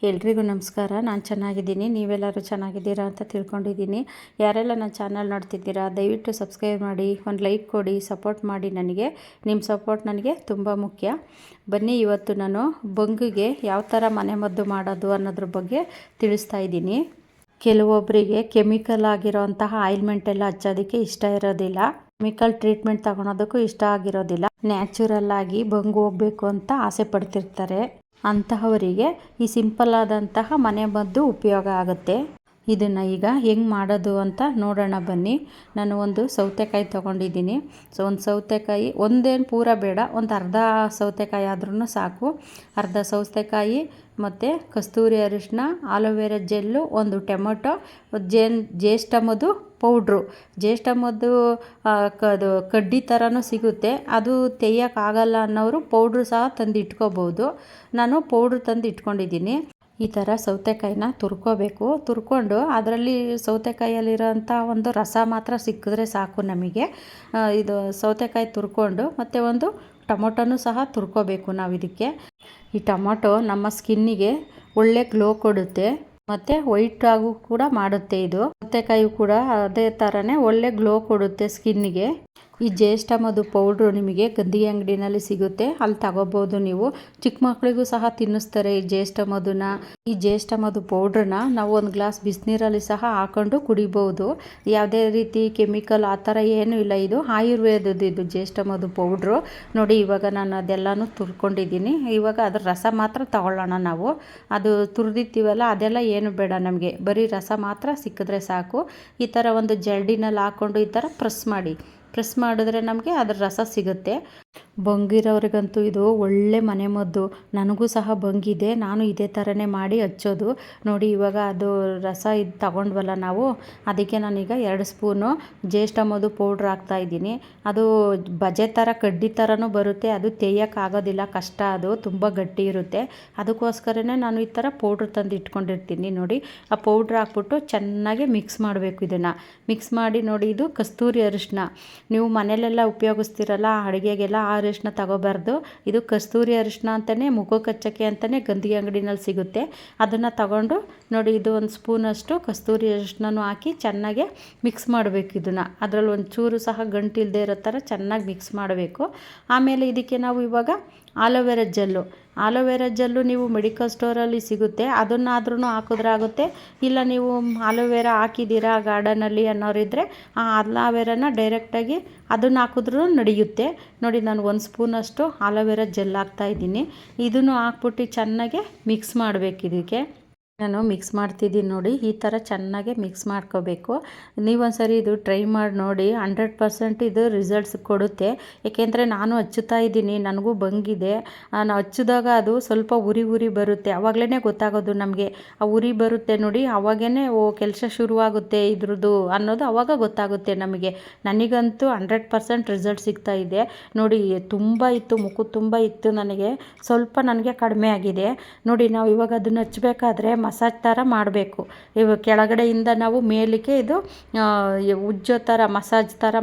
ಎಲ್ರಿಗೂ ನಮಸ್ಕಾರ. ನಾನು ಚೆನ್ನಾಗಿದ್ದೀನಿ, ನೀವೆಲ್ಲರೂ ಚೆನ್ನಾಗಿದ್ದೀರಾ ಅಂತ ತಿಳ್ಕೊಂಡಿದ್ದೀನಿ. ಯಾರೆಲ್ಲ ನನ್ನ ಚಾನಲ್ ನೋಡ್ತಿದ್ದೀರಾ ದಯವಿಟ್ಟು ಸಬ್ಸ್ಕ್ರೈಬ್ ಮಾಡಿ, ಒಂದು ಲೈಕ್ ಕೊಡಿ, ಸಪೋರ್ಟ್ ಮಾಡಿ. ನನಗೆ ನಿಮ್ಮ ಸಪೋರ್ಟ್ ನನಗೆ ತುಂಬ ಮುಖ್ಯ. ಬನ್ನಿ, ಇವತ್ತು ನಾನು ಬಂಗಿಗೆ ಯಾವ ಥರ ಮನೆಮದ್ದು ಮಾಡೋದು ಅನ್ನೋದ್ರ ಬಗ್ಗೆ ತಿಳಿಸ್ತಾ ಇದ್ದೀನಿ. ಕೆಲವೊಬ್ಬರಿಗೆ ಕೆಮಿಕಲ್ ಆಗಿರೋಂತಹ ಆಯಿಲ್ಮೆಂಟ್ ಎಲ್ಲ ಹಚ್ಚೋದಕ್ಕೆ ಇಷ್ಟ ಇರೋದಿಲ್ಲ, ಕೆಮಿಕಲ್ ಟ್ರೀಟ್ಮೆಂಟ್ ತಗೊಳೋದಕ್ಕೂ ಇಷ್ಟ ಆಗಿರೋದಿಲ್ಲ. ನ್ಯಾಚುರಲ್ ಆಗಿ ಬಂಗು ಹೋಗಬೇಕು ಅಂತ ಆಸೆ ಪಡ್ತಿರ್ತಾರೆ. ಅಂತಹವರಿಗೆ ಈ ಸಿಂಪಲ್ ಆದಂತಹ ಮನೆಮದ್ದು ಉಪಯೋಗ ಆಗುತ್ತೆ. ಇದನ್ನು ಈಗ ಹೆಂಗೆ ಮಾಡೋದು ಅಂತ ನೋಡೋಣ ಬನ್ನಿ. ನಾನು ಒಂದು ಸೌತೆಕಾಯಿ ತೊಗೊಂಡಿದ್ದೀನಿ. ಒಂದು ಸೌತೆಕಾಯಿ ಒಂದೇನು ಪೂರ ಬೇಡ, ಒಂದು ಅರ್ಧ ಸೌತೆಕಾಯಿ ಆದ್ರೂ ಸಾಕು. ಅರ್ಧ ಸೌತೆಕಾಯಿ ಮತ್ತು ಕಸ್ತೂರಿ ಅರಿಶಿನ, ಆಲೋವೆರಾ ಜೆಲ್ಲು, ಒಂದು ಟೊಮೆಟೊ, ಜ್ಯೇಷ್ಠ ಮಧು ಪೌಡ್ರು. ಜ್ಯೇಷ್ಠ ಮಧು ಅದು ಕಡ್ಡಿ ಥರನೂ ಸಿಗುತ್ತೆ, ಅದು ತೆಯ್ಯೋಕ್ಕಾಗಲ್ಲ ಅನ್ನೋರು ಪೌಡ್ರು ಸಹ ತಂದು ಇಟ್ಕೋಬೋದು. ನಾನು ಪೌಡ್ರು ತಂದು ಇಟ್ಕೊಂಡಿದ್ದೀನಿ. ಈ ಥರ ಸೌತೆಕಾಯಿನ ತುರ್ಕೋಬೇಕು. ತುರ್ಕೊಂಡು ಅದರಲ್ಲಿ ಸೌತೆಕಾಯಲ್ಲಿರೋಂಥ ಒಂದು ರಸ ಮಾತ್ರ ಸಿಕ್ಕಿದ್ರೆ ಸಾಕು ನಮಗೆ. ಇದು ಸೌತೆಕಾಯಿ ತುರ್ಕೊಂಡು ಮತ್ತು ಒಂದು ಟೊಮೊಟೊನೂ ಸಹ ತುರ್ಕೋಬೇಕು ನಾವು ಇದಕ್ಕೆ. ಈ ಟೊಮೊಟೊ ನಮ್ಮ ಸ್ಕಿನ್ನಿಗೆ ಒಳ್ಳೆ ಗ್ಲೋ ಕೊಡುತ್ತೆ ಮತ್ತು ವೈಟ್ ಆಗು ಕೂಡ ಮಾಡುತ್ತೆ. ಇದು ಸೌತೆಕಾಯಿ ಕೂಡ ಅದೇ ಥರನೇ ಒಳ್ಳೆ ಗ್ಲೋ ಕೊಡುತ್ತೆ ಸ್ಕಿನ್ನಿಗೆ. ಈ ಜ್ಯೇಷ್ಠ ಮಧು ಪೌಡ್ರು ನಿಮಗೆ ಗಂಧಿ ಅಂಗಡಿನಲ್ಲಿ ಸಿಗುತ್ತೆ, ಅಲ್ಲಿ ತಗೋಬೋದು ನೀವು. ಚಿಕ್ಕ ಮಕ್ಕಳಿಗೂ ಸಹ ತಿನ್ನಿಸ್ತಾರೆ ಈ ಜ್ಯೇಷ್ಠ ಮಧುನ. ಈ ಜ್ಯೇಷ್ಠ ಮಧು ಪೌಡ್ರನ್ನ ನಾವು ಒಂದು ಗ್ಲಾಸ್ ಬಿಸಿನೀರಲ್ಲಿ ಸಹ ಹಾಕೊಂಡು ಕುಡಿಬೋದು. ಯಾವುದೇ ರೀತಿ ಕೆಮಿಕಲ್ ಆ ಥರ ಏನೂ ಇಲ್ಲ. ಇದು ಆಯುರ್ವೇದದ್ದು ಇದು ಜ್ಯೇಷ್ಠ ಮಧು ಪೌಡ್ರು. ನೋಡಿ, ಇವಾಗ ನಾನು ಅದೆಲ್ಲನೂ ತುರ್ಕೊಂಡಿದ್ದೀನಿ. ಇವಾಗ ಅದ್ರ ರಸ ಮಾತ್ರ ತಗೊಳ್ಳೋಣ ನಾವು. ಅದು ತುರಿದಿರ್ತೀವಲ್ಲ ಅದೆಲ್ಲ ಏನು ಬೇಡ ನಮಗೆ, ಬರೀ ರಸ ಮಾತ್ರ ಸಿಕ್ಕಿದ್ರೆ ಸಾಕು. ಈ ಥರ ಒಂದು ಜರಡಿನಲ್ಲಿ ಹಾಕ್ಕೊಂಡು ಈ ಥರ ಪ್ರೆಸ್ ಮಾಡಿದ್ರೆ ನಮಗೆ ಅದ್ರ ರಸ ಸಿಗುತ್ತೆ. ಬಂಗಿರೋರಿಗಂತೂ ಇದು ಒಳ್ಳೆ ಮನೆಮದ್ದು. ನನಗೂ ಸಹ ಬಂಗಿದೆ, ನಾನು ಇದೇ ಥರನೇ ಮಾಡಿ ಹಚ್ಚೋದು. ನೋಡಿ, ಇವಾಗ ಅದು ರಸ ಇದು ತಗೊಂಡ್ವಲ್ಲ ನಾವು, ಅದಕ್ಕೆ ನಾನೀಗ 2 ಸ್ಪೂನು ಜ್ಯೇಷ್ಠ ಮಧು ಪೌಡ್ರ್ ಹಾಕ್ತಾಯಿದ್ದೀನಿ. ಅದು ಬಜೆ ಥರ ಕಡ್ಡಿ ಥರನೂ ಬರುತ್ತೆ, ಅದು ತೆಯ್ಯೋಕ್ಕಾಗೋದಿಲ್ಲ, ಕಷ್ಟ, ಅದು ತುಂಬ ಗಟ್ಟಿ ಇರುತ್ತೆ. ಅದಕ್ಕೋಸ್ಕರನೇ ನಾನು ಈ ಥರ ಪೌಡ್ರ್ ತಂದು ಇಟ್ಕೊಂಡಿರ್ತೀನಿ. ನೋಡಿ, ಆ ಪೌಡ್ರ್ ಹಾಕ್ಬಿಟ್ಟು ಚೆನ್ನಾಗಿ ಮಿಕ್ಸ್ ಮಾಡಬೇಕು. ಇದನ್ನು ಮಿಕ್ಸ್ ಮಾಡಿ ನೋಡಿ, ಇದು ಕಸ್ತೂರಿ ಅರಿಶಿನ. ನೀವು ಮನೆಯಲ್ಲೆಲ್ಲ ಉಪಯೋಗಿಸ್ತೀರಲ್ಲ ಅಡುಗೆಗೆಲ್ಲ, ಆ ಅರಿಶಿನ ತಗೋಬಾರ್ದು. ಇದು ಕಸ್ತೂರಿ ಅರಿಶಿನ ಅಂತಲೇ, ಮುಖಕ್ಕೆ ಹಚ್ಚೋಕ್ಕೆ ಅಂತಲೇ ಗಂಧಿ ಅಂಗಡಿನಲ್ಲಿ ಸಿಗುತ್ತೆ. ಅದನ್ನು ತಗೊಂಡು ನೋಡಿ, ಇದು ಒಂದು ಸ್ಪೂನಷ್ಟು ಕಸ್ತೂರಿ ಅರಿಶಿನೂ ಹಾಕಿ ಚೆನ್ನಾಗೆ ಮಿಕ್ಸ್ ಮಾಡಬೇಕು. ಇದನ್ನು ಅದರಲ್ಲಿ ಒಂದು ಚೂರು ಸಹ ಗಂಟಿಲ್ಲದೆ ಇರೋ ಥರ ಚೆನ್ನಾಗಿ ಮಿಕ್ಸ್ ಮಾಡಬೇಕು. ಆಮೇಲೆ ಇದಕ್ಕೆ ನಾವು ಇವಾಗ ಆಲೋವೆರಾ ಜೆಲ್ಲು ನೀವು ಮೆಡಿಕಲ್ ಸ್ಟೋರಲ್ಲಿ ಸಿಗುತ್ತೆ, ಅದನ್ನಾದ್ರೂ ಹಾಕಿದ್ರಾಗುತ್ತೆ. ಇಲ್ಲ ನೀವು ಆಲೋವೆರಾ ಹಾಕಿದ್ದೀರಾ ಗಾರ್ಡನಲ್ಲಿ ಅನ್ನೋರಿದ್ದರೆ ಆ ಆಲೋವೆರಾನ ಡೈರೆಕ್ಟಾಗಿ ಅದನ್ನು ಹಾಕಿದ್ರೂ ನಡೆಯುತ್ತೆ. ನೋಡಿ, ನಾನು 1 ಸ್ಪೂನಷ್ಟು ಆಲೋವೆರಾ ಜೆಲ್ ಹಾಕ್ತಾಯಿದ್ದೀನಿ. ಇದನ್ನು ಹಾಕ್ಬಿಟ್ಟು ಚೆನ್ನಾಗೆ ಮಿಕ್ಸ್ ಮಾಡಬೇಕು. ಇದಕ್ಕೆ ನಾನು ಮಿಕ್ಸ್ ಮಾಡ್ತಿದ್ದೀನಿ. ನೋಡಿ, ಈ ಥರ ಚೆನ್ನಾಗೆ ಮಿಕ್ಸ್ ಮಾಡ್ಕೋಬೇಕು. ನೀವೊಂದ್ಸರಿ ಇದು ಟ್ರೈ ಮಾಡಿ ನೋಡಿ, 100% ಇದು ರಿಸಲ್ಟ್ಸ್ ಕೊಡುತ್ತೆ. ಏಕೆಂದರೆ ನಾನು ಹಚ್ಚುತ್ತಾ ಇದ್ದೀನಿ, ನನಗೂ ಬಂಗಿದೆ. ನಾನು ಹಚ್ಚಿದಾಗ ಅದು ಸ್ವಲ್ಪ ಉರಿ ಬರುತ್ತೆ, ಆವಾಗಲೇ ಗೊತ್ತಾಗೋದು ನಮಗೆ. ಆ ಉರಿ ಬರುತ್ತೆ ನೋಡಿ, ಆವಾಗೇ ಕೆಲಸ ಶುರುವಾಗುತ್ತೆ ಇದ್ರದ್ದು ಅನ್ನೋದು ಆವಾಗ ಗೊತ್ತಾಗುತ್ತೆ ನಮಗೆ. ನನಗಂತೂ 100% ರಿಸಲ್ಟ್ ಸಿಗ್ತಾ ಇದೆ. ನೋಡಿ, ತುಂಬ ಇತ್ತು, ಮುಖ ತುಂಬ ಇತ್ತು, ನನಗೆ ಕಡಿಮೆ ಆಗಿದೆ. ನೋಡಿ, ನಾವು ಇವಾಗ ಅದನ್ನು ಹಚ್ಚಬೇಕಾದ್ರೆ ಮಸಾಜ್ ಥರ ಮಾಡಬೇಕು. ಇವಾಗ ಕೆಳಗಡೆಯಿಂದ ನಾವು ಮೇಲಕ್ಕೆ ಇದು ಉಜ್ಜೋ ಥರ, ಮಸಾಜ್ ಥರ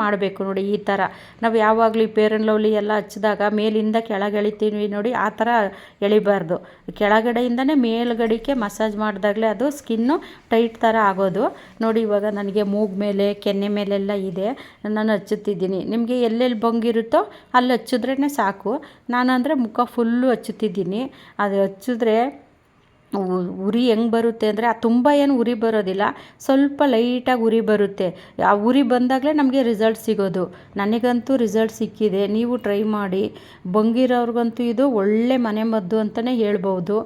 ಮಾಡಬೇಕು. ನೋಡಿ, ಈ ಥರ ನಾವು ಯಾವಾಗಲೂ ಫೇರ್ ಆ್ಯಂಡ್ ಲವ್ಲಿ ಎಲ್ಲ ಹಚ್ಚಿದಾಗ ಮೇಲಿಂದ ಕೆಳಗೆ ಎಳಿತೀವಿ ನೋಡಿ, ಆ ಥರ ಎಳಿಬಾರ್ದು. ಕೆಳಗಡೆಯಿಂದನೇ ಮೇಲ್ಗಡೆಗೆ ಮಸಾಜ್ ಮಾಡಿದಾಗಲೇ ಅದು ಸ್ಕಿನ್ನು ಟೈಟ್ ಥರ ಆಗೋದು. ನೋಡಿ, ಇವಾಗ ನನಗೆ ಮೂಗು ಮೇಲೆ, ಕೆನ್ನೆ ಮೇಲೆಲ್ಲ ಇದೆ, ನಾನು ಹಚ್ಚುತ್ತಿದ್ದೀನಿ. ನಿಮಗೆ ಎಲ್ಲೆಲ್ಲಿ ಬಂಗಿರುತ್ತೋ ಅಲ್ಲಿ ಹಚ್ಚಿದ್ರೇ ಸಾಕು. ನಾನಂದರೆ ಮುಖ ಫುಲ್ಲು ಹಚ್ಚುತ್ತಿದ್ದೀನಿ. ಅದು ಹಚ್ಚಿದ್ರೆ ಉರಿ ಹೆಂಗೆ ಬರುತ್ತೆ ಅಂದರೆ, ತುಂಬ ಏನು ಉರಿ ಬರೋದಿಲ್ಲ, ಸ್ವಲ್ಪ ಲೈಟಾಗಿ ಉರಿ ಬರುತ್ತೆ. ಆ ಉರಿ ಬಂದಾಗಲೇ ನಮಗೆ ರಿಸಲ್ಟ್ ಸಿಗೋದು. ನನಗಂತೂ ರಿಸಲ್ಟ್ ಸಿಕ್ಕಿದೆ, ನೀವು ಟ್ರೈ ಮಾಡಿ. ಬಂಗಿರೋರ್ಗಂತೂ ಇದು ಒಳ್ಳೆ ಮನೆಮದ್ದು ಅಂತಲೇ ಹೇಳ್ಬೋದು.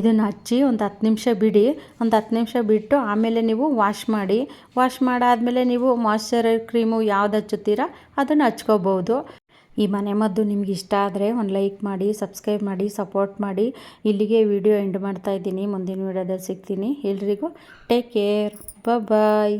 ಇದನ್ನು ಹಚ್ಚಿ ಒಂದು 10 ನಿಮಿಷ ಬಿಡಿ. ಒಂದು 10 ನಿಮಿಷ ಬಿಟ್ಟು ಆಮೇಲೆ ನೀವು ವಾಶ್ ಮಾಡಾದಮೇಲೆ ನೀವು ಮಾಯ್ಶ್ಚರೈಸರ್ ಕ್ರೀಮು ಯಾವ್ದು ಹಚ್ಚುತ್ತೀರಾ ಅದನ್ನು ಹಚ್ಕೋಬೋದು. ಈ ಮನೆಮದ್ದು ನಿಮ್ಗೆ ಇಷ್ಟ ಆದರೆ ಒಂದು ಲೈಕ್ ಮಾಡಿ, ಸಬ್ಸ್ಕ್ರೈಬ್ ಮಾಡಿ, ಸಪೋರ್ಟ್ ಮಾಡಿ. ಇಲ್ಲಿಗೆ ವಿಡಿಯೋ ಎಂಡ್ ಮಾಡ್ತಾಯಿದ್ದೀನಿ. ಮುಂದಿನ ವಿಡಿಯೋದಲ್ಲಿ ಸಿಗ್ತೀನಿ. ಎಲ್ರಿಗೂ ಟೇಕ್ ಕೇರ್, ಬಾಯ್.